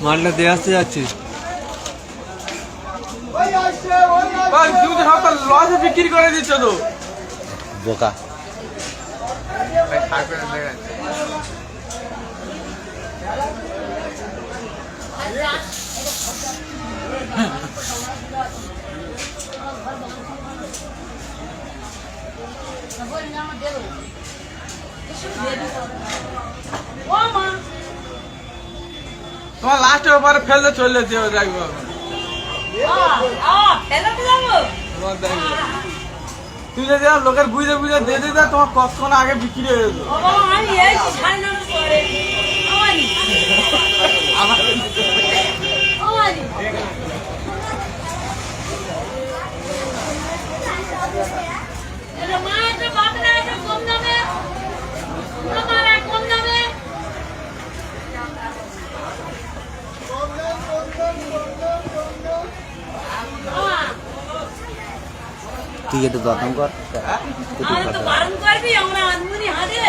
মালটা দিয়ে আসতে যাচ্ছিস তুমি তো সব লসে বিক্রি করে দিচ্ছ তো বোকা তোমার লাস্টের ওপরে ফেলতে চলে যেতে দেখবো তুই যদি লোকের বুঝে বুঝে দিয়ে দিতে তোমার কতক্ষণ আগে বিক্রি হয়ে যেত তুই একটু দরদাম কর বারণ করবি আমরা আনমনি হাতে